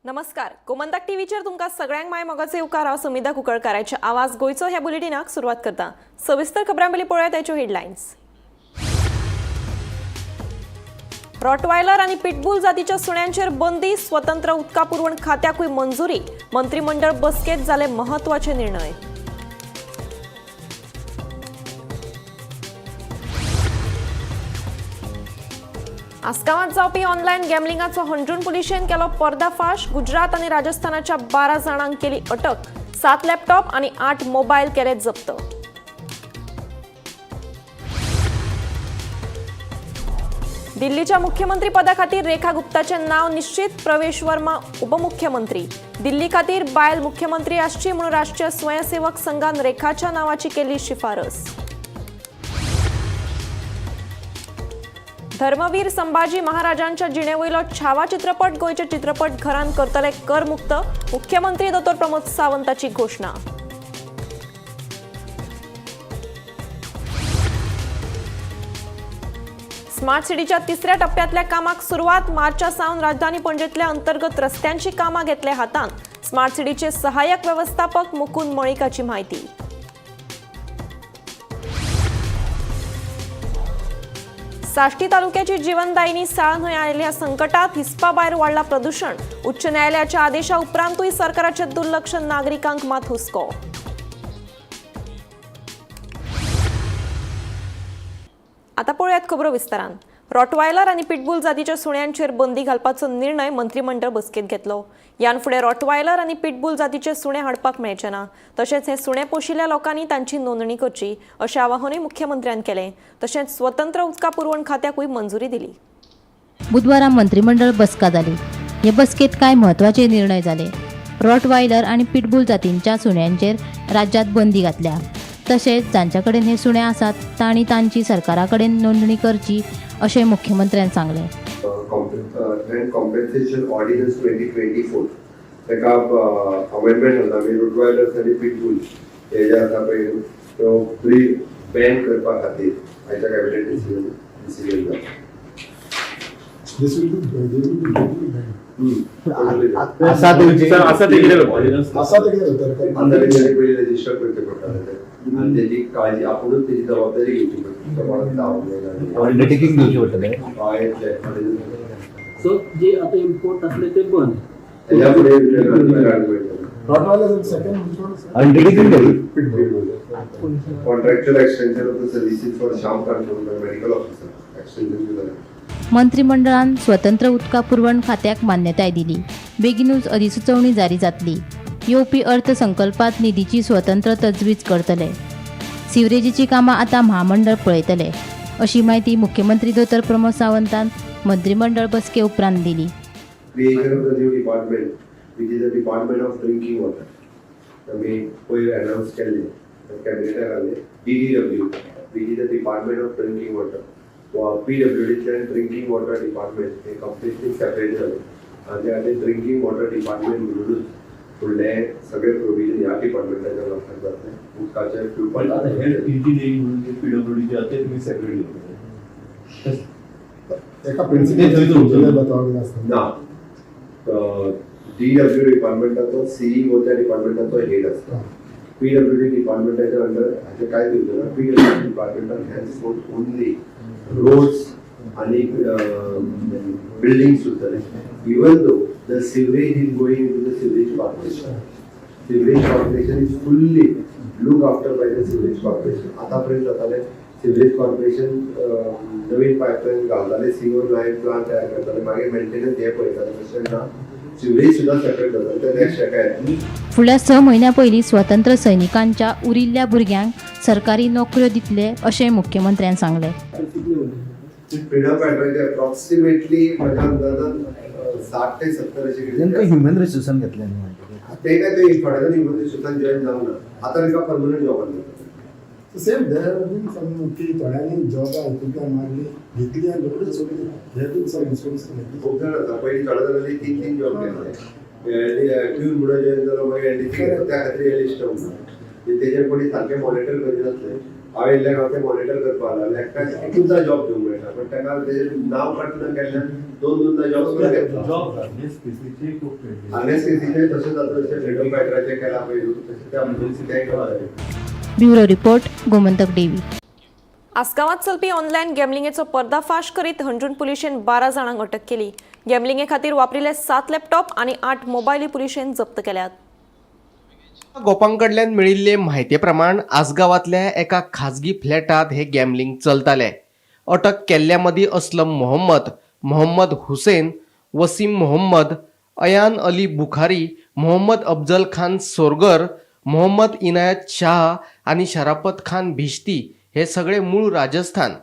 नमस्कार, गोमंतक टीव्हीचेर तुमकां सगळ्यांक माय मोगाचो येवकार हांव सुमिता कुंकळकाराचे आवाज गोयचो ह्या बुलेटिनाक सुरवात करता। सविस्तर खबरां पयलीं पळोवया ताच्यो हेडलायन्स। रॉटवायलर आनी पिटबुल जातीच्या सुण्यांचेर बंदी, स्वतंत्र उदका पुरवण खात्याकूय मंजुरी, मंत्रिमंडळ बसकेंत जाले महत्वाचे निर्णय। आसगांवांत जावपी ऑनलायन गॅमलिंगाचो हंड्रून पुलिशेन केलो पर्दाफाश। गुजरात आनी राजस्थानाच्या 12 जाणांक केली अटक, 7 लॅपटॉप आनी 8 मोबायल केले जप्त। दिल्लीच्या मुख्यमंत्री पदा खातीर रेखा गुप्ताचे नाव निश्चित, प्रवेश वर्मा उपमुख्यमंत्री। दिल्ली खातीर बायल मुख्यमंत्री आसची म्हणून राष्ट्रीय स्वयंसेवक संघान रेखाच्या नावाची केली शिफारस। धर्मवीर संभाजी महाराजांच्या जिणेवयलो छावा चित्रपट गोयच्या चित्रपट घरांत करतले करमुक्त, मुख्यमंत्री डॉ प्रमोद सावंताची घोषणा। स्मार्ट सिटीच्या तिसऱ्या टप्प्यातल्या कामाक सुरुवात, मार्चा सावन राजधानी पणजेतल्या अंतर्गत रस्त्यांची कामां घेतले हातांत। स्मार्ट सिटीचे सहाय्यक व्यवस्थापक मुकुंद मळिकाची माहिती। साश्टी तालुक्याची जीवनदायिनी साळ न्हंय आयिल्ल्या संकटात, हिस्पा भायर वाडला प्रदूषण। उच्च न्यायालयाच्या आदेशा उपरांतूय सरकाराचे दुर्लक्ष, नागरिकांक मात हुस्को। आता पळयात खबरो विस्तारान। रॉटवायलर आनी पिटबुल जातीच्या सुण्यांचेर बंदी घालपाचो निर्णय मंत्रिमंडळ बसकेंत घेतलो। यान फुडें रॉटवायलर आनी पिटबुल जातीचे सुणे हाडपाक मेळचे ना, तशेंच हे सुणे पोशिल्ल्या लोकांनी तांची नोंदणी करची अशें आवाहनूय मुख्यमंत्र्यान केलें। तशेंच स्वतंत्र उदका पुरवण खात्याकूय मंजुरी दिली। बुधवारा मंत्रिमंडळ बसका जाली। हे बसकेत कांय महत्वाचे निर्णय जाले। रॉटवायलर आनी पिटबुल जातींच्या सुण्यांचेर राज्यात बंदी घातल्या। तशेंच जांच्या कडेन हे सुणे आसात तांणी तांची सरकारा कडेन नोंदणी करची अशें मुख्यमंत्र्यान सांगलें। Rent compensation ordinance 2024 तेका अमेंडमेंट जाता आमी रोटवायलर्स आनी पिटबुल हे जे आसा पळय तो फ्री बॅन करपा खातीर आयच्या कॅबिनेट डिसिजन जाता। असा ते पयली रजिस्टर करचे पडटाले आनी तेजी काळजी आपुणूच तेजी जबाबदारी घेवची पडटा। अंडरटेकिंग दिवची पडटले। सो जे आता इम्पोर्ट असले ते बंद त्याच्या पुढे undertaking contractual extension of the services for शाम कंट्रोल मेडिकल ऑफिसर एक्सटेंशन केलं। मंत्रिमंडळान स्वतंत्र उदका पुरवण खात्याक मान्यताय दिली। बेगीनूच अधिसुचोवणी जारी जातली। येवपी अर्थसंकल्पात निधीची स्वतंत्र तजवीज करतले। सिवरेजीची कामां आतां महामंडळ पळयतले अशी माहिती मुख्यमंत्री डॉ प्रमोद सावंतान मंत्रिमंडळ बसके उपरांत दिली। Creation of the new department, which is the Department of Drinking Water. आम्ही पहिले अनाउन्स केले कॅबिनेटाक आले DDW, which is the Department of Drinking Water. PWD and Drinking Water Department हे completely separate झाले आणि आता ड्रिंकिंग वॉटर डिपार्टमेंट म्हणूनच फुडले सगळे प्रोविजन ह्या डिपार्टमेंटाच्या लक्षात जातले। उदकाचे प्युरिफाय PWD जे आते तुम्ही सेपरेट एका प्रिन्सिपल ना DW डिपार्टमेंटाचो CEO त्या डिपार्टमेंटाचो हेड असता। PWD डिपार्टमेंटाच्या अंडर हाचे काय दिवचे ना, PWD डिपार्टमेंटान हॅन्डफोर्ड ओनली रोड्स आणि बिल्डिंग्स उरतले। Even though the sewerage is going into the sewerage corporation. Sewerage corporation is fully look after by the sewerage corporation. आतापर्यंत जाताले सिवरेज कॉर्पोरेशन नवीन पायपलाईन घालताले, सीवर लाईन प्लांट तयार करताले, मागीर मेंटेनन्स हे पळयताले। तशें ना, सिवरेज सुद्दां सेपरेट जाताले। ते नेक्स्ट शेकाय फुडल्या 6 महिन्यां पयलीं स्वतंत्र सैनिकांच्या उरिल्ल्या भुरग्यांक सरकारी नोकऱ्यो दितले अशें मुख्यमंत्र्यान सांगलें। फ्रीडम फायटराचे अप्रॉक्सिमेटली माझ्या अंदाजान 60 ते 70 अशे नेमकं ह्युमन रिसोर्सन घेतले ते काय ते थोड्या जण ह्युमन रिसोर्सान जॉईन जावंक ना, आता तांकां परमनंट जॉबान जाता। सेम देर बीन सम की थोड्यांनी जॉब तुका मारली घेतली आनी रोखडीच सोडली। हे बीन सम इन्शुरन्स खूब जाण आतां पयलीं थोड्या जाणांनी 3 जॉब केले। क्यून म्हणून जॉईन जालो, मागीर त्या खातीर एलिस्ट म्हणून तेजेर कोणी सारकें मॉनिटर करिनासले हांव येयल्ल्यान हांव तें मॉनिटर करपा लागलो एकट्याक एकूचदा जॉब दिवंक मेळटा पण ताका तेजें नांव काडून केल्ल्यान दोन जॉब सुद्दां घेतला जॉब एनएसपीसीचे खूप ट्रेंडिंग. आरएसपीसीचे तशेंच आतां जशें फ्रीडम फायटराचें केलां पळय तशें त्या तेंय केलां. ब्युरो रिपोर्ट गोमंतक डेवी. आसगांवांत चलपी ऑनलायन गॅमलिंगेचो पर्दाफाश करीत हंजूण पुलिशेन 12 जाणांक अटक केली. गॅमलिंगे खातीर वापरिल्ले 7 लॅपटॉप आनी 8 मोबायली पुलिशेन जप्त केल्यात. गोपांकडल्यान मेळिल्ले म्हायते प्रमाण आसगांवांतल्या एका खाजगी फ्लॅटात हे गॅमलिंग चलताले. अटक केल्ल्या मदीं असलम मोहम्मद, मोहम्मद हुसेन, वसीम मोहम्मद, अयान अली बुखारी, मोहम्मद अफजल खान सोरगर, मोहम्मद इनायत शाह आनी शराफत खान भिश्ती हे सगळे मूळ राजस्थान.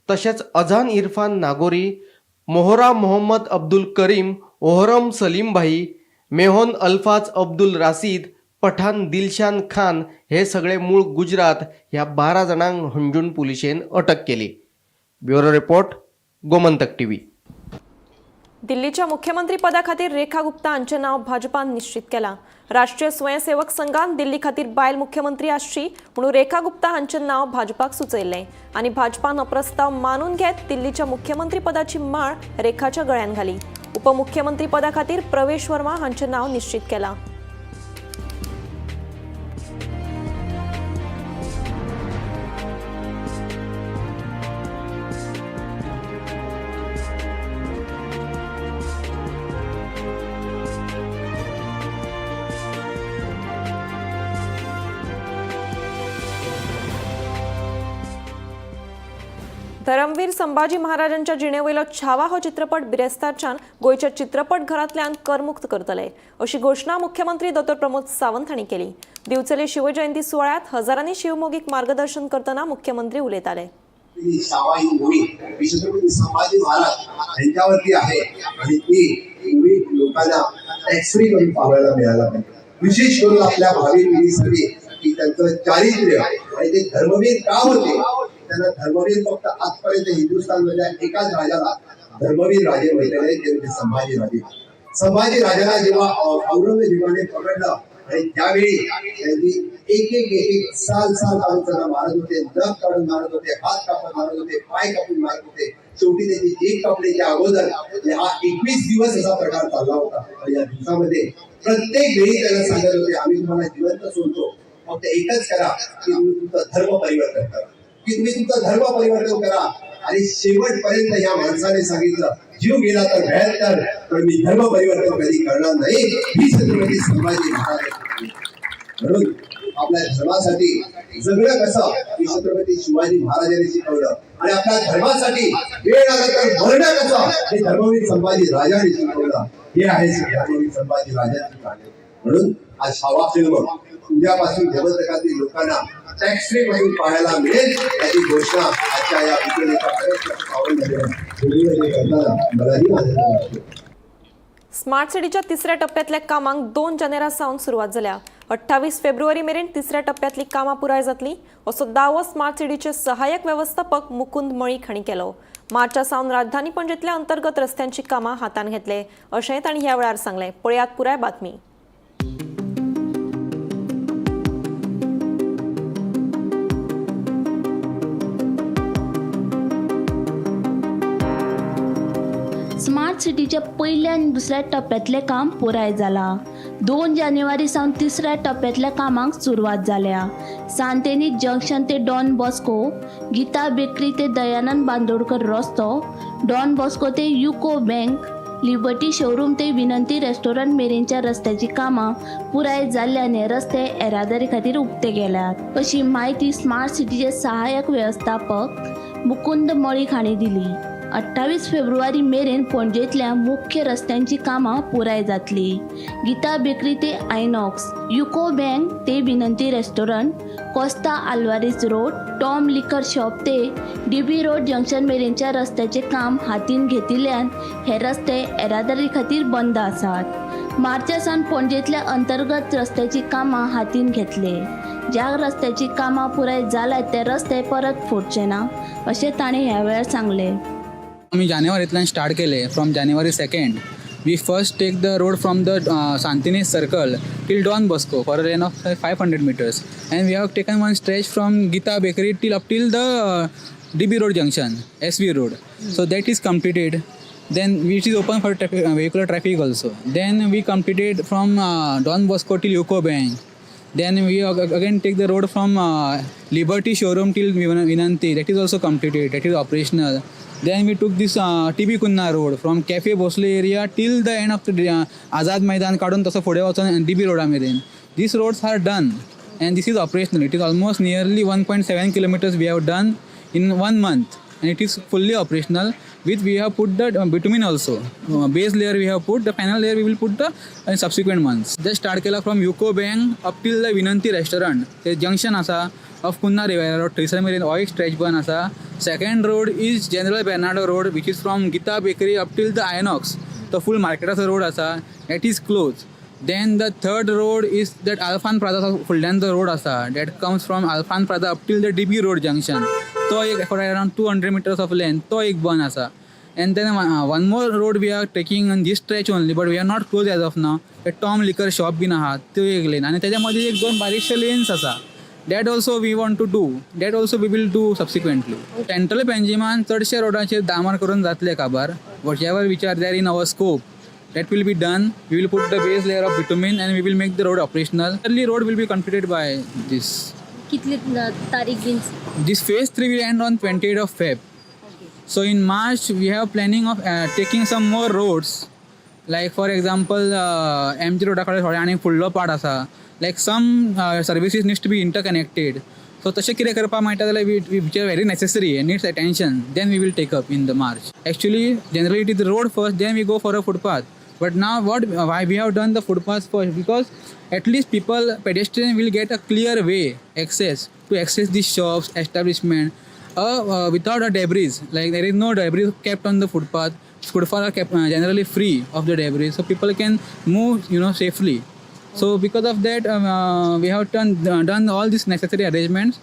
तशेंच अझान इरफान नागोरी, मोहरा मोहम्मद अब्दुल करीम, ओहरम सलीम भाई, मेहोन अल्फाज अब्दुल राशीद, पठाण दिलशान खान हे सगळे मूळ गुजरात. ह्या 12 जाणांक हंजूण पुलिशेन अटक केली. Bureau report Gomantak TV. दिल्लीच्या मुख्यमंत्री पदा खातीर रेखा गुप्ता हांचें नांव भाजपान निश्चित केलां. राष्ट्रीय स्वयंसेवक संघान दिल्ली खातीर बायल मुख्यमंत्री आसची म्हणून रेखा गुप्ता हांचें नांव भाजपाक सुचयल्लें आनी भाजपान हो प्रस्ताव मानून घेत दिल्लीच्या मुख्यमंत्री पदाची माळ रेखाच्या गळ्यान घाली. उपमुख्यमंत्री पदा खातीर प्रवेश वर्मा हांचें नांव निश्चित केलां. धर्मवीर संभाजी महाराजांच्या जिणेवयलो छावा हो चित्रपट बिरेस्तारच्यान गोंयच्या चित्रपट घरांतल्यान करमुक्त करतले अशी घोषणा मुख्यमंत्री डॉ प्रमोद सावंत हांणी केली. दिवचले शिवजयंती सुवाळ्यात हजारांनी शिवमोगीक मार्गदर्शन करतना मुख्यमंत्री उलयताले. छावा ही मूवी छत्रपती संभाजी महाराज यांच्यावरती आहे आणि ती मूवी लोकांना टॅक्स फ्री करून पाहायला मिळाला पाहिजे. विशेष करून आपल्या भावी पिढीसाठी की त्यांचं चारित्र्य आणि ते धर्मवीर का होते. त्यांना धर्मवीर फक्त आजपर्यंत हिंदुस्थानमधल्या एकाच राजाला धर्मवीर राजे म्हटलेले ते म्हणजे संभाजी राजे. संभाजी राजाला जेव्हा औरंगजेबाने पकडलं आणि त्यावेळी त्यांनी एक साल काढून त्यांना मारत होते, नख काढून मारत होते, हात कापून मारत होते, पाय कापून मारत होते. शेवटी त्यांची एक कापण्याच्या अगोदर हा 21 दिवस असा प्रकार चालला होता. या दिवसामध्ये प्रत्येक वेळी त्यांना सांगत होते आम्ही तुम्हाला जिवंत सोडतो, फक्त एकच करा की तुम्ही तुमचं धर्म परिवर्तन करा, की तुम्ही तुमचं धर्म परिवर्तन करा. आणि शेवटपर्यंत या माणसाने सांगितलं जीव गेला तर भयंकर पण मी धर्म परिवर्तन कधी करणार नाही. ही छत्रपती संभाजी महाराज. म्हणून आपल्या धर्मासाठी जगणं कसं हे छत्रपती शिवाजी महाराजांनी शिकवलं आणि आपल्या धर्मासाठी वेळ आला तर मरणं कसं हे धर्मवीर संभाजी राजांनी शिकवलं. हे आहे धर्मवीर संभाजी राजांची कहाणी. म्हणून आज छावा फिल्म उद्यापासून जगतकातील लोकांना टॅक्स फ्री म्हणून पाहायला मिळेल याची घोषणा आजच्या या मलाही आनंद वाटतो. स्मार्ट सिटीच्या 3ऱ्या टप्प्यातल्या कामांक 2 जानेवारी सावन सुरवात जाल्या. 28 फेब्रुवारी मेरेन 3ऱ्या टप्प्यातली कामां पुराय जातली असो दावो स्मार्ट सिटीचे सहाय्यक व्यवस्थापक मुकुंद मळीक हांणी केलो. मार्चा सावन राजधानी पणजेंतल्या अंतर्गत रस्त्यांची कामां हातान घेतले अशेंय तांणी ह्या वेळार सांगलें. पळयात पुराय बातमी. स्मार्ट सिटीच्या पहिल्या आणि दुसऱ्या टप्प्यातले काम पुराय जाला. 2 जानेवारी सावन 3ऱ्या टप्प्यातल्या कामांक सुरवात जाल्या. सांतेनीक जंक्शन ते डॉन बॉस्को, गीता बेकरी ते दयानंद बांदोडकर रस्तो, डॉन बॉस्को ते युको बँक, लिबर्टी शोरूम ते विनंती रेस्टॉरंट मेरेनच्या रस्त्याची कामां पुराय जाल्ल्याने रस्ते येरादारी खातीर उक्ते गेल्यात अशी माहिती स्मार्ट सिटीचे सहाय्यक व्यवस्थापक मुकुंद मळीक हांणी दिली. 28 फेब्रुवारी मेरेन पणजेंतल्या मुख्य रस्त्यांची कामां पुराय जातली. गीता बेकरी ते आयनॉक्स, युको बँक ते विनंती restaurant, Costa Alvares road, Tom लिकर शॉप ते डीबी रोड जंक्शन मेरेनच्या रस्त्याचे काम हातीन घेतिल्ल्यान हे रस्ते येरादारी खातीर बंद आसात. मार्चा सावन पणजेंतल्या अंतर्गत रस्त्याची कामां हातीन घेतले. ज्या रस्त्याची कामां पुराय जाल्यात ते रस्ते परत फोडचे ना अशें ताणें ह्या वेळार सांगलें. आम्ही जानेवारीतल्यान स्टार्ट केले. From January 2 we first take the road from the Santini Circle till Don Bosco for a lane of 500 meters, and we have taken one stretch from Gita Bakery till the DB Road junction, SV Road. So that is completed. Then which is open for vehicular traffic also. Then we completed from Don Bosco till UCO Bank. Then we again take the road from Liberty Showroom till Vinanti. That is also completed. That is operational. Then we took this TB Kunna Road from Cafe Bosle area till the end of the Azad Maidan काढून तसं पुढे वाचून DB रोडामध्ये. These roads are done and this is operational. It is almost nearly 1.7 kilometers we have done in 1 month and it is fully operational. With we have put the bitumen also. Base layer we have put, the final layer we will put the subsequent months. Just start केला from UCO Bank up till the Vinanti restaurant. ते junction असा of Kunna River Road, थंयसर मेरेन हो एक stretch बन असा. Second road is General Bernardo Road, which is from Gita Bakery up till the Inox. The full marketaचा road असा, that is closed. Then the third road is that Alfan Plaza फुडल्यान the road असा, that comes from Alfan Plaza up till the DB Road junction. तो एक for around 200 meters of length, तो एक बन असा. And then one more road we are taking on this stretch only, but we are not closed as of now. A Tom Liquor shop बीन आहा, तो एक lane. आणि त्याच्यामध्ये एक दोन बारीकशे lanes असा. That also we want to do. That also we will do subsequently. Central Benjamin चडशे रोडाचेर डामर करून जातले काबार. Whatever which are there in our scope, that will be done. We will put the base layer of bitumen and we will make the road operational. Early road will be completed by this. कितली तारीख bin? This phase 3 will end on 28th of Feb. So in March we have planning of taking some more roads. Like for example, MG रोडाकडे थोडे आणि फुडलो part आसा. Like some services needs to be interconnected. So तशें कितें करपाक मेळटा जाल्यार which are very necessary and needs attention, then we will take up in the March. Actually, generally it is the road first, then we go for a footpath. But now why we have done the footpath first? Because at least pedestrian will get a clear way access these shops, establishment, without a debris. Like there is no debris kept on the footpath. Footpaths are kept generally free of the debris, so people can move, safely. So because of that, we have done all these necessary arrangements.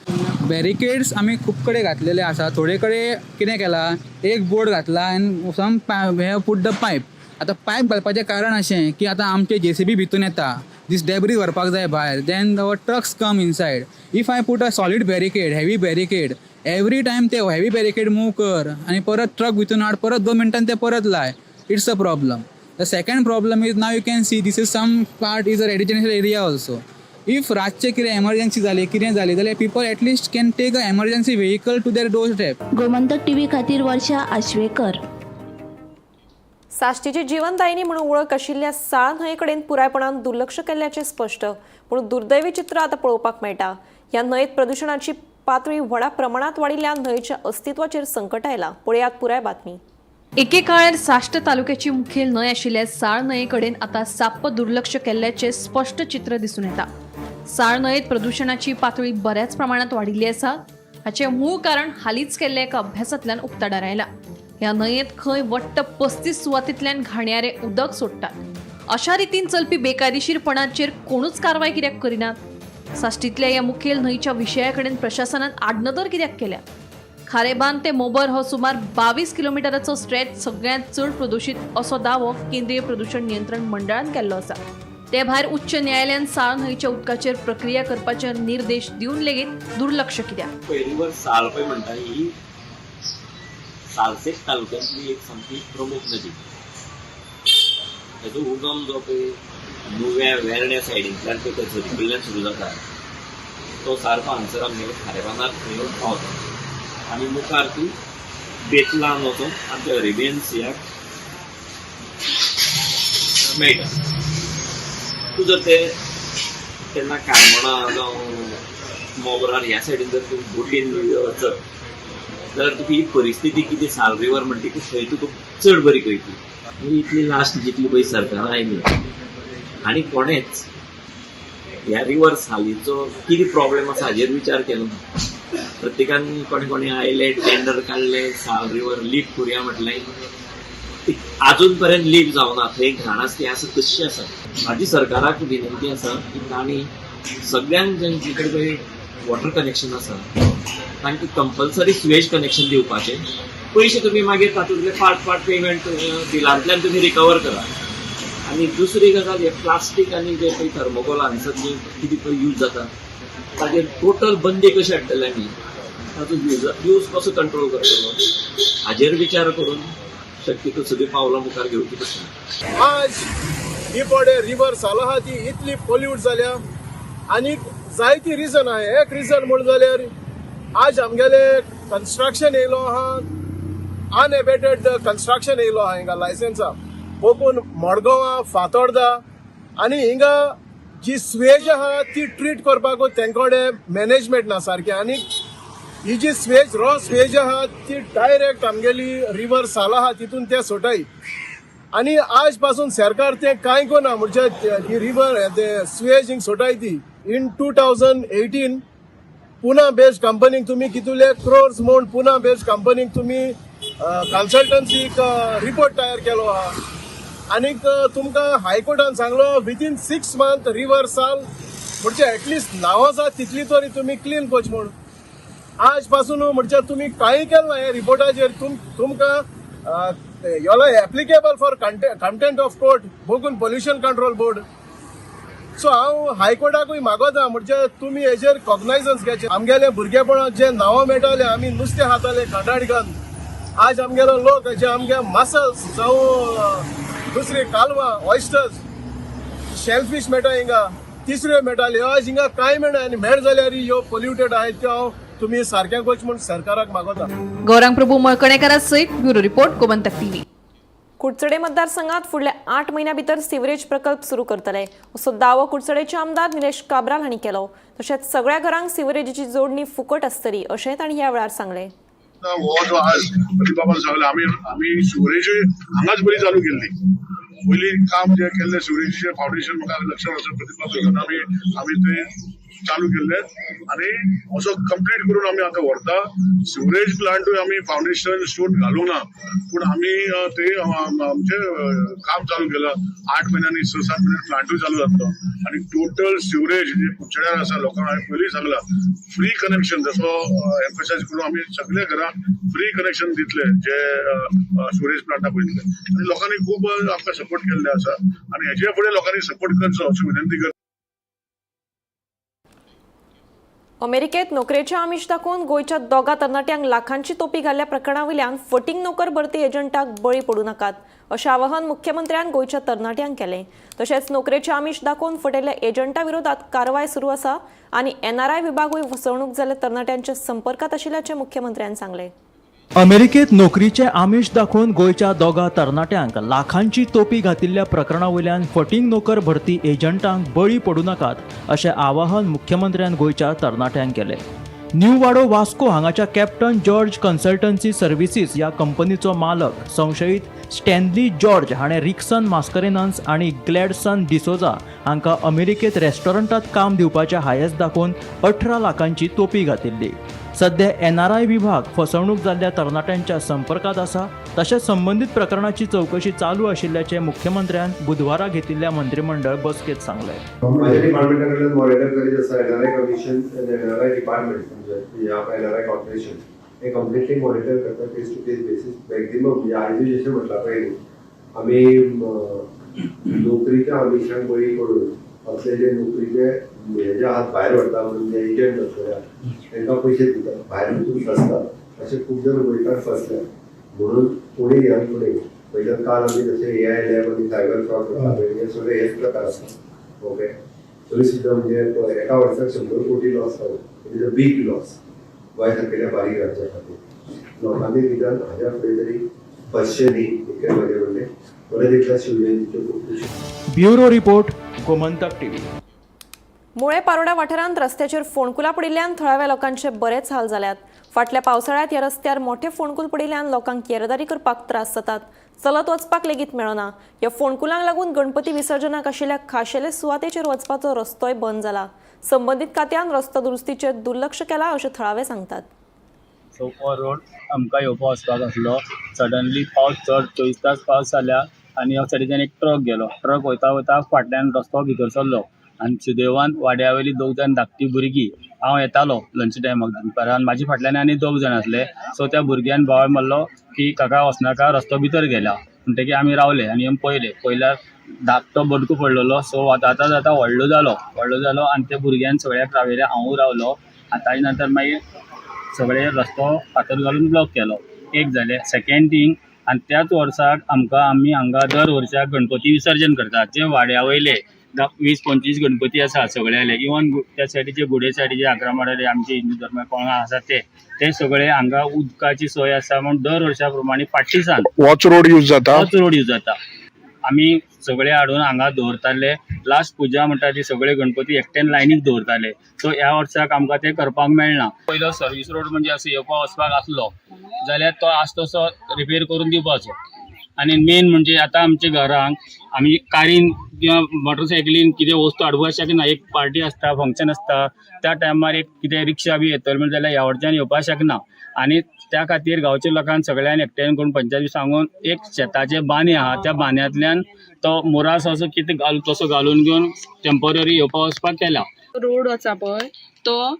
Barricades आम्ही खूप कडे घातलेले आसा. थोडे कडे कितें केला, एक बोर्ड घातला and some we have put the pipe. आता पायप घालपाचें कारण अशें की आतां आमचे JCB भितून येता, this debris व्हरपाक जाय भायर, then our trucks come inside. If I put a solid barricade, heavy barricade, every time ते heavy barricade move कर आणि परत ट्रक भितून हाड, परत 2 मिनटांनी ते परत लाय, it's a problem. The second problem is now you can see this is some part is a residential area also. If रातचे कितें emergency जाली, कितें जाली जाल्यार people at least can take a emergency vehicle to their doorstep. Gomantak TV खातीर वर्षा आश्वेकर. साश्टीची जीवनदायिनी म्हणून वळख आशिल्ल्या साळ न्हंयेकडेन पुरायपणान दुर्लक्ष केल्ल्याचें स्पश्ट. पूण दुर्दैवी चित्र आतां पळोवपाक मेळटा. ह्या न्हंयेत प्रदूषणाची पातळी व्हडा प्रमाणात वाडिल्ल्यान न्हंयेच्या अस्तित्वाचेर संकट आयला. पळयात पुराय बातमी. एके काळार साश्ट तालुक्याची मुखेल न्हंय आशिल्ल्या साळ न्हंयेकडेन आतां साप्प दुर्लक्ष केल्ल्याचें स्पश्ट चित्र दिसून येता. साळ न्हंयेत प्रदूषणाची पातळी बऱ्याच प्रमाणात वाडिल्ली आसा. हाचें मूळ कारण हालींच केल्ल्या एका अभ्यासांतल्यान उक्ताडार आयला. ह्या न्हंयेत खंय वट्ट 35 सुवातींतल्यान घाणयारे उदक सोडटात. अशा रितीन चलपी बेकायदेशीरपणाचेर कोणूच कारवाय कित्याक करिनात? साश्टींतल्या ह्या मुखेल न्हंयच्या विशया कडेन प्रशासनान आडनदर कित्याक केल्या? खारेबांद ते मोबर हो सुमार 22 किलोमिटराचो स्ट्रेच सगळ्यांत चड प्रदूषित असो दावो केंद्रीय प्रदूषण नियंत्रण मंडळान केल्लो आसा. ते भायर उच्च न्यायालयान साळ न्हंयच्या उदकाचेर प्रक्रिया करपाचे निर्देश दिवन लेगीत दुर्लक्ष कित्याक? पयली वर साळ पळय म्हणटा ही सालसेट तालुक्यांतली एक सामकी प्रमुख नदी. ताचो उगम जो पळय नुव्या वेर्ण्या सायडींतल्यान तो कडल्यान सुरू जाता, तो सारको हांगसर आमगेले खारेबांदार येवन पावता आनी मुखार ती बेतलान वचून आमच्या अरेबियन सियाक मेळटा. तूं जर तेन्ना कारमणा जावं मोगरार ह्या सायडीन जर तूं बोटीन वचत जाल्यार तुका ही परिस्थिती कितें साल रिवर म्हणटा ती थंय तुका चड बरी कळटली. इतली लास्ट जितली पळय सरकारान आयली आनी कोणेच ह्या रिवर सालीचो कितें प्रॉब्लेम आसा हाजेर विचार केलो ना. प्रत्येकान कोणे आयले, टेंडर काडले, साल रिवर लीक करुया म्हटलें, आजून पर्यंत लीक जावना. थंय घाण आसा ती आसा तशी आसा. म्हाजी सरकाराक विनंती आसा की तांणी सगळ्यांक जेंचे कडेन वॉटर कनेक्शन आसा तांकां कंपल्सरी स्वेज कनेक्शन दिवपाचें. पयशे तुमी मागीर तातूंतले पार्ट पेमेंट बिलांतल्यान तुमी रिकवर करा. आनी दुसरी गजाल हे प्लास्टीक आनी जे पळय थर्मोकोल आन्सर जे कितें पळय यूज जाता ताजेर टोटल बंदी कशी हाडटले आमी ताचो यूज कसो कंट्रोल करतलो हाजेर विचार करून शक्यतो सगळीं पावलां मुखार घेवची पडटली. आज ही पडे रिवर साला आहा ती इतली पोल्यूट जाल्या आनी जायती रिजन आहा. एक रिजन म्हण जाल्यार आज आमगेले कन्स्ट्रक्शन येयलो आहा अनएबेटेड कन्स्ट्रक्शन येयलो आहा हिंगा लायसन्सा पोकून मडगांवां फातोर्डा आनी हिंगा जी स्वेज आहा ती ट्रीट करपाक तेंकोडे मॅनेजमेंट ना सारकें आनी ही जी स्वेज रॉ स्वेज आहा ती डायरेक्ट आमगेली रिवर साला आहा तितून ते सोटाय आनी आज पासून सरकार ते कांय कोना म्हणजे ही रिवर ते स्वेज हिंग सोटाय ती इन 2018 पुना बेस्ड कंपनीक तुम्ही कितुले क्रोर्स म्हूण पुना बेस्ड कंपनीक तुम्ही कन्सल्टन्सीक रिपोर्ट तयार केलो आहा आनीक तुमकां हायकोर्टान सांगलो विथइन 6 मंथ रिवर साल म्हणजे एटलिस्ट नांवां जात तितली तरी तुम्ही क्लीन कोच म्हूण आज पासून म्हणजे तुम्ही काही केलं ना हे रिपोर्टाचेर तुमकां योला applicable for content of court बोगून पोल्युशन कंट्रोल बोर्ड. सो हांव हायकोर्टाकूय मागोता म्हणजे तुमी हेजेर कॉग्नायझन्स घेवचे. आमगेले भुरगेपणांत जे नांवां मेळटाले आमी नुस्तें खाताले काटाडकान आज आमगेलो लोक जे आमगे मसल्स जावं दुसरी कालवां ऑयस्टर्स शेलफिश मेळटा हिंगा तिसऱ्यो मेळटाल्यो आज हिंगा कांय मेळना आनी मेळ जाल्यार ह्यो पोल्युटेड आहात त्यो हांव तुम्ही सारकें कोच म्हूण सरकाराक मागोता. गौरांग प्रभू मळकणेकारा सयत bureau report Gomantak TV. Kudchade मतदारसंघात फुडल्या 8 महिन्या भितर सिवरेज प्रकल्प सुरू करतले असो दावो कुडचडेचे आमदार निलेश काब्राल हांणी केलो. तशेंच सगळ्या घरांक सिवरेजीची जोडणी फुकट आसतली अशेंय तांणी ह्या वेळार सांगलें. हो जो आज प्रतिभाबान सांगले आमी सिवरेज हांगाच बरी चालू केल्ली पयली काम जे केल्ले सिवरेजीचे फाउंडेशन म्हाका लक्षात आसा प्रतिभा आमी ते चालू केल्ले आनी असो कंप्लीट करून आमी आतां व्हरता. सिवरेज प्लांटूय आमी फाउंडेशन स्टोन घालूंक ना पूण आमी ते आमचे काम चालू केलां. 8 महिन्यांनी 6-7 महिन्यांनी प्लांटूय चालू जातलो आनी टोटल सिवरेज जे कुडचड्यार आसा लोकांक हांवें पयलीं सांगलां फ्री कनेक्शन जसो एम्फसायज करून आमी सगळ्या घरांक फ्री कनेक्शन दितले जे सिवरेज प्लांटाक वयतले आनी लोकांनी खूब आमकां सपोर्ट केल्ले आसा आनी हेचे फुडें लोकांनी सपोर्ट करचो अशी विनंती करता. अमेरिकेत नोकरेचे आमिष दाखोवन गोंयच्या दोगा तरणाट्यांक लाखांची तोपी घाल्ल्या प्रकरणावयल्यान फटींग नोकर भरती एजंटाक बळी पडूं नाकात अशें आवाहन मुख्यमंत्र्यान गोंयच्या तरणाट्यांक केलें. तशेंच नोकरेचे आमिष दाखोवन फटयल्ल्या एजंटा विरोधात कारवाय सुरू आसा आनी NRI विभागूय फसवणूक जाल्ल्या तरणाट्यांच्या संपर्कात आशिल्ल्याचें मुख्यमंत्र्यान सांगलें. अमेरिकेत नोकरीचे आमिष दाखोवन गोंयच्या दोगा तरणाट्यांक लाखांची तोपी घातिल्ल्या प्रकरणावयल्यान फटींग नोकर भरती एजंटांक बळी पडूं नाकात अशें आवाहन मुख्यमंत्र्यान गोंयच्या तरणाट्यांक केलें. न्यू वाडो वास्को हांगाच्या कॅप्टन जॉर्ज कन्सल्टन्सी सर्विसीस ह्या कंपनीचो मालक संशयीत स्टॅनली जॉर्ज हाणें रिक्सन मास्करेनान्स आनी ग्लॅडसन डिसोजा हांकां अमेरिकेत रेस्टॉरंटात काम दिवपाच्या हायेस दाखोवन 18 लाखांची तोपी घातिल्ली. सध्या NRI विभाग फसवणूक जाल्ल्या तरणाट्यांच्या संपर्कात आसा. तशेंच संबंधीत प्रकरणाची चौकशी चालू आशिल्ल्याचें मुख्यमंत्र्यान बुधवारा घेतिल्ल्या मंत्रिमंडळ बसकेत सांगलें. माझ्या डिपार्टमेंटा कडल्यान मॉनिटर करीत आसा NRI कमिशन NRI डिपार्टमेंट म्हणजे NRI कॉर्पोरेशन हे कंप्लिटली मॉनिटर करता केस टू केस बेसीस. मॅक्झिमम म्हणजे आयज जशें म्हटलां पयलीं आमी नोकरीच्या आमिशांक बळी पडून असले जे नोकरीचे हेजे हात भायर व्हरता म्हणजे एजंट आसल्या तांकां पयशे दितात भायर वचून फसतात अशे खूब जाण गोंयकार फसल्या म्हणून कोणी ह्यान फुडें पयल्यान काल आमी जशे AI लॅब आनी सायबर फ्रॉड करता हे सगळे हेच प्रकार आसता. ओके तरी सुद्दां म्हणजे एका वर्साक 100 कोटी लॉस जालो. It is a big loss Goa सारकेल्या बारीक राज्या खातीर. लोकांनी निदान हाज्या फुडें तरी फसचे न्ही इतकें म्हजें म्हणणें. परत एकदा शिवजयंतीच्यो खूब खूब ब्युरो रिपोर्ट गोमंतक टीव्ही. मुळे पारोड्या वाठारांत रस्त्याचेर फोंडकुलां पडिल्ल्यान थळाव्या लोकांचे बरेच हाल जाल्यात. फाटल्या पावसाळ्यांत ह्या रस्त्यार मोठे फोंडकूल पडिल्ल्यान लोकांक येरादारी करपाक त्रास जातात. चलत वचपाक लेगीत मेळना. ह्या फोंडकुलांक लागून गणपती विसर्जनाक आशिल्ल्या खाशेले सुवातेचेर वचपाचो रस्तोय बंद जाला. संबंदीत खात्यान रस्तो दुरुस्तीचेर दुर्लक्ष केलां अशें थळावे सांगतात. चौको रोड आमकां येवपा वचपाक आसलो. सडनली पावस चड 24 तास पावस जाल्या आनी ह्या सायडीच्यान एक ट्रक गेलो. ट्रक वयता वयता फाटल्यान रस्तो भितर सरलो आनी सुदैवान वाड्या वयली 2 जाण धाकटी भुरगीं हांव येतालो लंच टायमाक दनपारां आनी म्हाज्या फाटल्यान आनी 2 जाण आसले. सो त्या भुरग्यान बोवाळ मारलो की काका वचनाका रस्तो भितर गेला. म्हणटकीर आमी रावले आनी पयल्यार धाकटो बडको पडलेलो. सो आतां जाता व्हडलो जालो आनी त्या भुरग्यान सगळ्याक रावयले, हांवूय रावलो. आनी ताजे नंतर मागीर सगळे रस्तो फातर घालून ब्लॉक केलो. एक जालें. सेकेंड थिंग, आनी त्याच वर्साक आमी हांगा दर वर्साक गणपती विसर्जन करतात. जे वाड्या वयले 20-25 गणपती आसा सगळ्याले, इवन त्या सायडीचे गुडे सायडीचे आग्रामाडाले आमचे हिंदू धर्म कोणा आसा ते सगळे हांगा उदकाची सोय आसा म्हूण दर वर्सा प्रमाणे फाटलीसान वॉच रोड यूज जाता. आमी सगळे हाडून हांगा दवरताले. लास्ट पुजा म्हणटा ती सगळे गणपती एकट्यान लायनीक दवरताले. सो ह्या वर्साक आमकां ते करपाक मेळना. पयलो सर्वीस रोड म्हणजे असो येवपा वचपाक आसलो जाल्यार तो आसा तसो रिपेर करून दिवपाचो. आनी मेन म्हणजे आतां आमच्या घरांक आमी कारीन किंवा मोटरसायकलीन कितें वस्तू हाडपाक शकना. एक पार्टी आसता, फंक्शन आसता, त्या टायमार एक कितें रिक्षा बी येतलो म्हणजे जाल्यार ह्या वटच्यान येवपाक शकना. आनी त्या खातीर गांवच्या लोकांक सगळ्यांनी एकट्यान करून पंचायती सांगून एक शेताचे बांदे आहा, त्या बांद्यांतल्यान तो मोरास असो कितें तसो घालून घेवन टेम्पररी येवपा वचपाक केला. रोड आसा पळय तो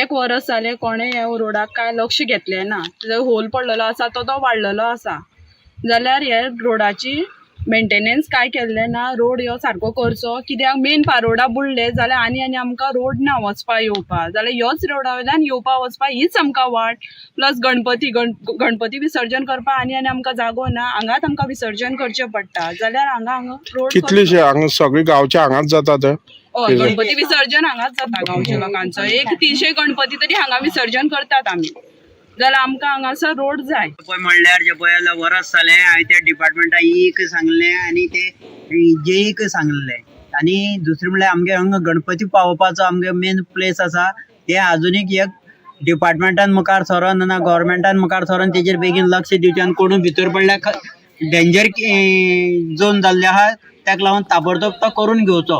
1 वर्स जालें कोणें ह्या रोडाक काय लक्ष घेतलें ना. होल पडलेलो आसा तो वाडलेलो आसा जाल्यार हे रोडाची मेंटेनन्स काय केल्लें ना. रोड ह्यो सारको करचो. कित्याक मेन पारोडा बुडले जाल्यार आनी आमकां रोड ना वचपा येवपा. जाल्यार ह्योच रोडा वयल्यान येवपा वचपा हीच आमकां वाट. प्लस गणपती विसर्जन करपा आनी आमकां जागो ना. हांगाच आमकां विसर्जन करचें पडटा. जाल्यार हांगा रोड कितलीशे हांगा सगळे गांवचे हांगाच जातात. हय, गणपती विसर्जन हांगाच जाता गांवच्या लोकांचो. 300 गणपती तरी हांगा विसर्जन करतात आमी. जाल्यार आमकां हांगासर रोड जाय. पळय म्हणल्यार जे पळय वर्स जालें हांवें त्या डिपार्टमेंटा ईक सांगलें आनी ते जेईक सांगलें. आनी दुसरें म्हणल्यार आमगे हांगा गणपती पावोवपाचो आमगे मेन प्लेस आसा ते आजुनीक एक डिपार्टमेंटान मुखार सरोन ना गव्हर्मेंटान मुखार सरोन तेजेर बेगीन लक्ष दिवचें. आनी कोणूय भितर पडल्यार डेंजर झोन जाल्ले आहा ताका लागून ताबडतोब तो करून घेवचो.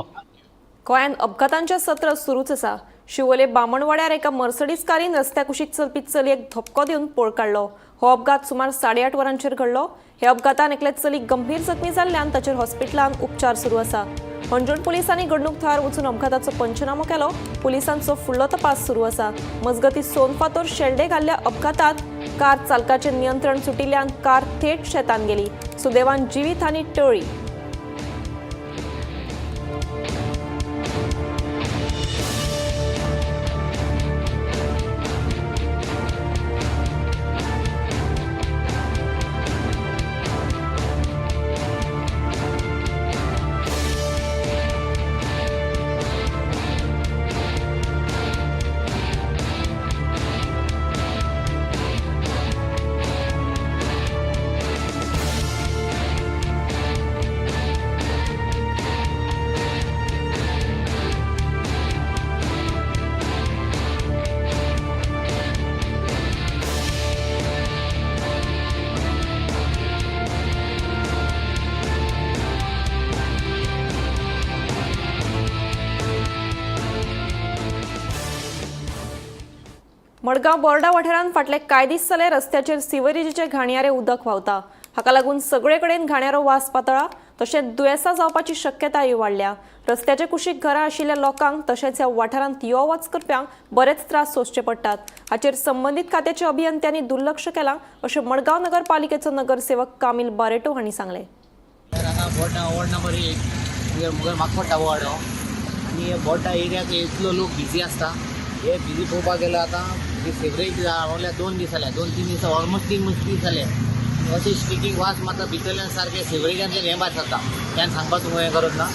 गोंयांत अपघातांचें सत्र सुरूच आसा. शिवोले बामणवाड्यार एका मर्सडीज कारीन रस्त्या कुशीक चलपी चलयेक धपको दिवन पळ काडलो. हो अपघात सुमार 8:30 वरांचेर घडलो. हे अपघातान एकले चलीक गंभीर जखमी जाल्ल्यान ताचेर हॉस्पिटलांत उपचार सुरू आसा. होंजोड पुलिसांनी घडणूक थळार वचून अपघाताचो पंचनामो केलो. पुलिसांचो फुडलो तपास सुरू आसा. मजगतीं सोनफातोर शेल्डे घाल्ल्या अपघातांत कार चालकाचें नियंत्रण सुटिल्ल्यान कार थेट शेतान गेली. सुदैवान जिवीत हानी टळ्ळी. मडगांव बोर्डा वाठारांत फाटले कांय दीस जाले रस्त्याचेर सिवरेजीचे घाणयारे उदक व्हांवता. हाका लागून सगळे कडेन घाणयारो वास पातळा. तशेंच दुयेंसां जावपाची शक्यताय वाडल्या. रस्त्याचे कुशीक घरां आशिल्ल्या लोकांक तशेंच ह्या वाठारांत यो वच करप्यांक बरेच त्रास सोंसचे पडटात. हाचेर संबंदीत खात्याच्या अभियंत्यांनी दुर्लक्ष केलां अशें मडगांव नगरपालिकेचो नगरसेवक कामील बारेटो हांणी सांगलें. वॉर्ड नंबर 1 मुगल म्हाका पडटा वॉर्ड आनी बोर्डा एरियाक इतलो लोक बिजी आसता. हे बिजी पळोवपाक गेलो आतां सेवरेज रावल्या 2 दीस जाल्या 2-3 दीस ऑलमोस्ट 3 दीस जाले. अशें स्टिकींग वास मात भितरल्यान सारकें सेवरेजांतल्यान हें भायर सरता. त्यान सांगपाक तुमकां हें करत ना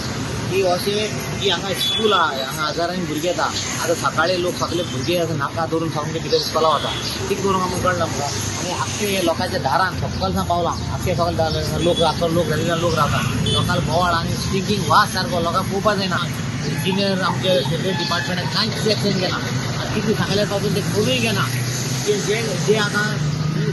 की अशें की हांगा स्कूल आहा, हांगा हजारांनी भुरगे येता. आतां सकाळी लोक सगळे भुरगे नाका धरून सामके भितर स्कॉला वता. कितें करूंक आमकां कळना म्हाका. आनी आख्खे लोकांच्या दारान सकलसां पावलां. आख्खे सगळे लोक जाल्ले लोक रावता. लोकांक बोवाळ आनी स्टिकींग वास सारको लोकांक पळोवपाक जायना. इंजिनियर आमचे सेवरेज डिपार्टमेंटान कांयच एक्शन घेना. कितें सांगले पासून ते कोणूय घेना. जे आतां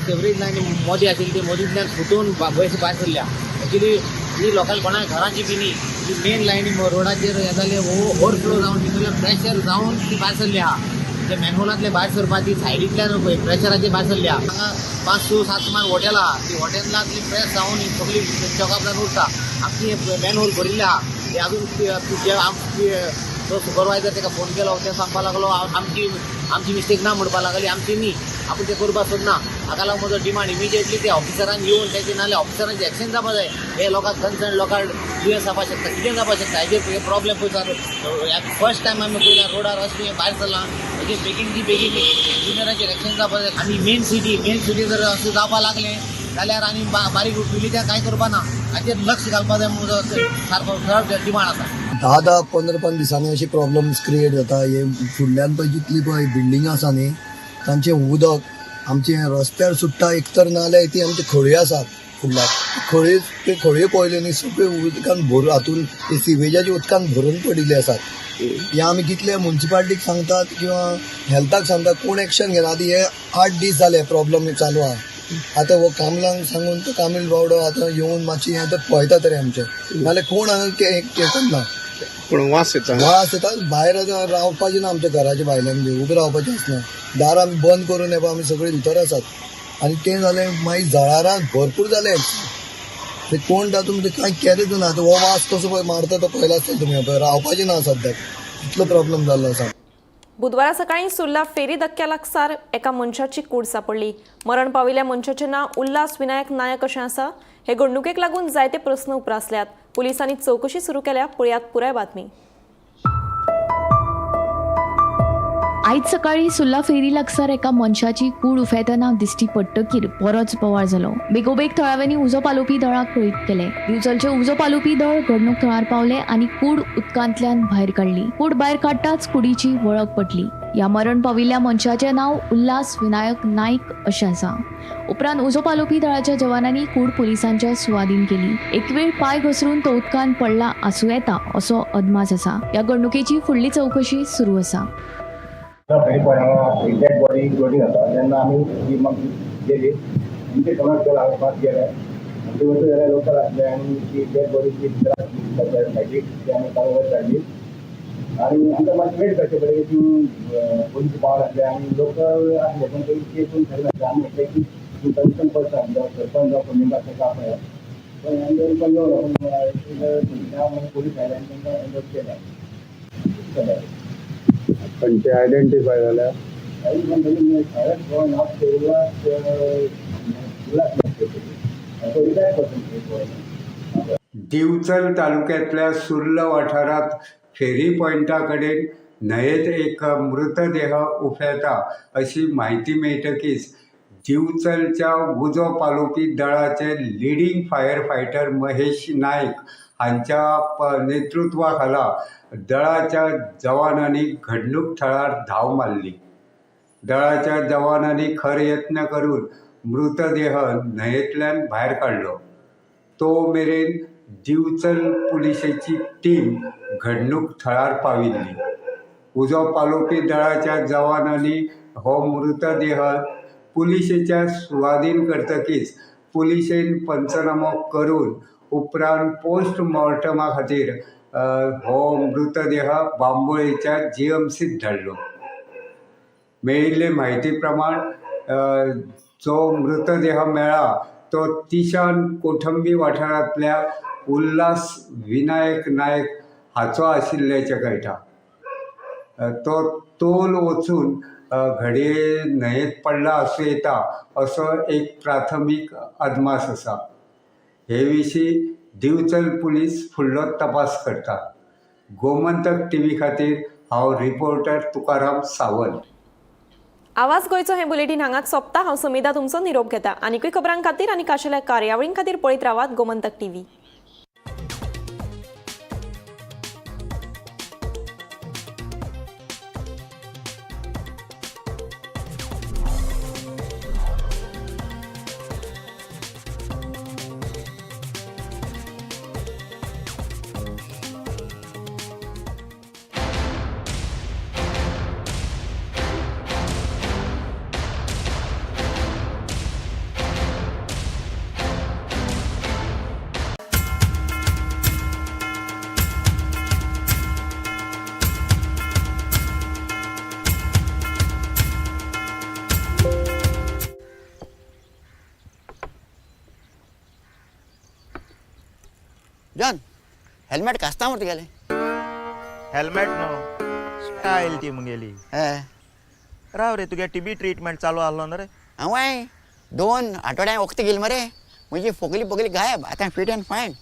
सेवरेज लायनी मोदी आशिल्ली ती मोदींतल्यान फुटून भायर सरल्या. एक्चुली ही लोकांक कोणाक घरांची बी न्ही. ती मेन लायनी रोडाचेर हे जाले ओवरफ्लो जावन भितरल्यान प्रेशर जावन ती भायर सरली आहा. ते मॅनहोलांतले भायर सरपा ती सायडींतल्यान प्रेशराचेर भायर सरली आहा. हांगा 5-7 सुमार हॉटेल आहा. ती हॉटेलांतली प्रेस जावन ही सगळी चॉकापल्यान उरता. आमची मॅनहोल भरिल्ले आहा. ते अजून तो सुपरवायझर ताका फोन केलो ते सांगपाक लागलो आमची मिस्टेक ना म्हणपाक लागली आमची न्ही आपूण ते करपाक सोदना हाका लागून म्हजो डिमांड इमिजिएटली ते ऑफिसरान येवन तेचे नाल्यार ऑफिसरांची एक्शन जावपाक जाय हे लोकांक कन्सर्न लोकांक दुयेंस जावपाक शकता कितें जावपाक शकता हेजे प्रॉब्लेम पळयता फर्स्ट टायम आमी पळयला रोडार अशें भायर सरला हेजे बेगीन इंजिनियरांचेर एक्शन जावपाक जाय आनी मेन सिटी जर अशें जावपाक लागलें जाल्यार आनी बारीक पिलिच्या कांय करपा ना हाचेर लक्ष घालपाक जाय म्हजो सारको डिमांड आसा 10-15 दिसांनी अशी प्रॉब्लेम्स क्रिएट जाता हे फुडल्यान पळय जितली पळय बिल्डिंगां आसा न्ही तांचें उदक आमचे रस्त्यार सुट्टा एक तर नाल्यार ती आमची खळयो आसात फुडल्या खळयो पळयल्यो न्ही सगळे उदकान भरून हातून ते सिवेजाच्या उदकान भरून पडिल्ले आसात हे आमी कितले म्युन्सिपाल्टीक सांगतात किंवा हेल्थाक सांगतात कोण एक्शन घेना आतां हे 8 दीस जाले प्रॉब्लेम चालू आहा आतां हो कामलांक सांगून तो कामील बावडो आतां येवन मातशी आतां पळयता तरी आमचे नाल्यार कोण हांगा ते करना पूण वास येता भायर रावपाचें ना आमच्या घराच्या भायल्यान बी उबें रावपाचें आसना दार आमी बंद करून येवपा आमी सगळे भितर आसात आनी तें जालें मागीर जळारां भरपूर जाले ते कोण तातूंत कांय केलेंच ना हो वास कसो पळय मारता तो पळयला आसतलो तुमी पळय रावपाचें ना सद्याक इतलो प्रॉब्लेम जाल्लो आसा बुधवारा सकाळी सुर्ला फेरी धक्क्या लागसार एका मनशाची कूड सापडली मरण पाविल्ल्या मनशाचें नांव उल्हास विनायक नायक अशें आसा हे घडणुकेक लागून जायते प्रस्न उप्रासल्यात पुलिसांनी चौकशी सुरू केल्या पळयात पुराय बातमी आयज सकाळी सुर्ला फेरी लागसार एका मनशाची कूड उफेतना दिश्टी पडटकीर बरोच बोवाळ जालो बेगोबेग थळाव्यांनी उजो पालोवपी दळाक कळीत केले दिवचलचे उजो पालोवपी दळ घडणूक थळार पावले आनी कूड उदकांतल्यान भायर काडली कूड भायर काडटाच कुडीची वळख पटली ह्या मरण पाविल्ल्या मनशाचें नांव उल्हास विनायक नायक अशें आसा उपरांत उजो पालोवपी दळाच्या जवानांनी कूड पुलिसांच्या सुवादीन केली एक वेळ पांय घसरून तो उदकांत पडला आसूं येता असो अदमास आसा ह्या घडणुकेची फुडली चौकशी सुरू आसा डेड बॉडी लोडिंग जाता तेन्ना आमी ती मागीर गेली आमचे कमांड केला हांगा गेले आमचे वरती जाल्यार लोकल आसले आनी ती डेड बॉडी ती सायडीक ती आमी वयर काडली आनी आमकां मातशें वेट करचें पडलें की पोलीस पावल आसले आनी लोकल आसले पूण ते केसून खरें आमी म्हटलें की कन्सर्न पर्सन जावं सरपंच जावं कोणी आसता आपल्या पण आमी पण येवलो पोलीस आयले आनी तांकां एंडोस केला खंयचे आयडेंटिफाय जाल्यार दिवचल तालुक्यातल्या सुर्ला वाठारात फेरी पॉइंटा कडेन न्हंयेत एक मृतदेह उफेता अशी माहिती मेळटकीच दिवचलच्या उजो पालोवपी दळाचे लिडींग फायर फायटर महेश नायक हांच्या नेतृत्वा खाला दळाच्या जवानांनी घडणूक थळार धांव मारली दळाच्या जवानांनी खर यत्न करून मृतदेह न्हंयेंतल्यान भायर काडलो तो मेरेन दिवचल पुलिसेची टीम घडणूक थळार पाविल्ली उजो पालोवपी दळाच्या जवानांनी हो मृतदेह पुलिसेच्या सुवादीन करतकीच पुलिसेन पंचनामो करून उपरांत पोस्टमॉर्टमा खातीर हो मृतदेह बांबोळेच्या जीएमसीत धाडलो मेळिल्ले म्हायती प्रमाण जो मृतदेह मेळ्ळा तो तिशान कोठंबी वाठारांतल्या उल्हास विनायक नायक हाचो आशिल्ल्याचें कळटा तो तोल वचून घडये न्हंयेत पडला आसूं येता असो एक प्राथमीक अदमास आसा हे विशीं दिवचल पुलीस फुडलो तपास करता गोमंतक टीव्ही खातीर हांव रिपोर्टर तुकाराम सावंत आवाज गोंयचो हे बुलेटिन हांगाच सोंपता हांव समिधा तुमचो निरोप घेता आनीकूय खबरां खातीर आनी खाशेल्या कार्यावळीं खातीर पळयत रावात गोमंतक टीव्ही जॉन हेल्मेट कास्ता मत गेले हेल्मेट न्हू स्टायल ती मुगेली राव रे तुगे टीबी ट्रीटमेंट चालू आसलो ना रे हांवें 2 आठवड्यां वखद गेली मरे म्हजी फोगली गायब आतां फिट एंड फायन.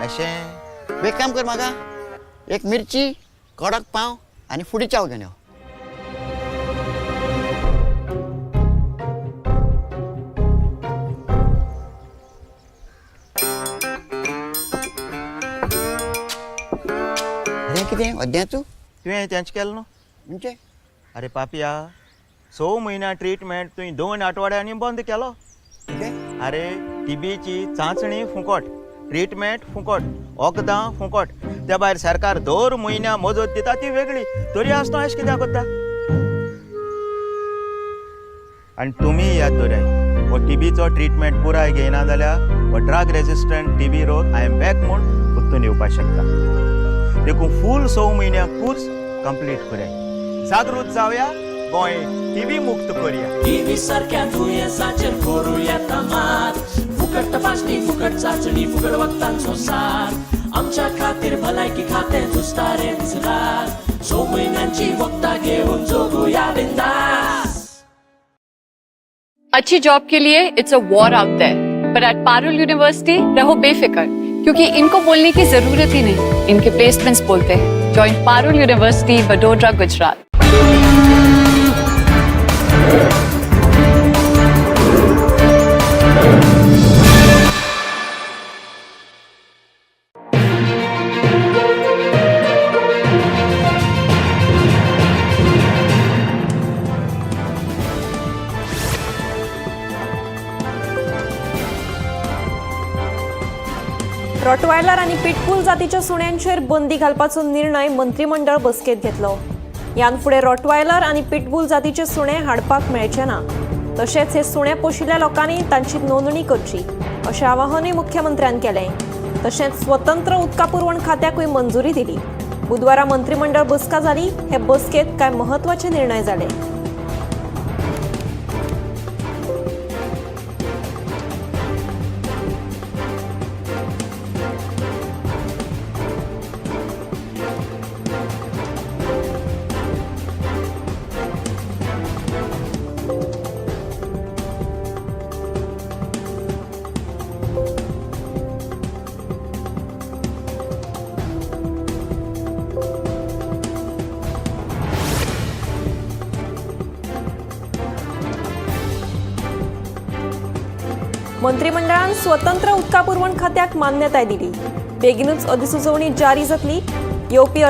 अशें एक काम कर म्हाका एक मिरची कडक पाव आनी फुडी चाव घेवन यो. अरे कितें अद्याचू तुवें तेंच केलें न्हू म्हणजे अरे पापिया 6 म्हयन्या ट्रीटमेंट तुवें 2 आठवड्यांनी बंद केलो. अरे टीबीची चांचणी फुकट ट्रीटमेंट फुकट वखदां फुकट त्या भायर सरकार दर म्हयन्या मजत दिता ती वेगळी तरी आसतना अशें कित्याक करता. आनी तुमी याद दवराय हो टीबीचो ट्रीटमेंट पुराय घेयना जाल्यार हो ड्रग रेजिस्टंट टीबी रोग आय एम बॅक म्हूण उत्तून येवपाक शकता. देखून फूल 6 म्हयन्या कोर्स कंप्लीट कराय. जागृत जावया गोंय टीबी मुक्त करूया. टीबी सारख्या दुयेंसाचेर करूया मात. फुकट तपासणी फुकट चाचणी फुकट वखदांचो सार. आमच्या खातीर भलायकी खातें झुजता रे दिसदार. 6 म्हयन्यांची वखदां घेऊन जगूया बिंदास. अच्छी जॉब के लिए it's a war out there, but at Parul university रहो बेफिक्र, क्योंकि इनको बोलने की जरूरत ही नहीं, इनके प्लेसमेंट्स बोलते हैं. Join Parul university Vadodara Gujarat. Rottweiler आणि पिटबुल जातीच्या सुण्यांचेर बंदी घालपाचो निर्णय मंत्रिमंडळ बसकेत घेतलो. यान फुडें रॉटवायलर आणि पिटबुल जातीचे सुणे हाडपाक मेळचे ना. तशेंच हे सुणे पोशिल्ल्या लोकांनी तांची नोंदणी करची अशें आवाहनूय मुख्यमंत्र्यान केलें. तशेंच स्वतंत्र उदका पुरवण खात्याकूय मंजुरी दिली. बुधवारा मंत्रिमंडळ बसका जाली. हे बसकेत कांय महत्वाचे निर्णय जाले. मंत्रिमंडळान स्वतंत्र उदका पुरवण खात्याक मान्यताय दिली. बेगीनूच अधिसुचोवणी जारी जातली. येवपी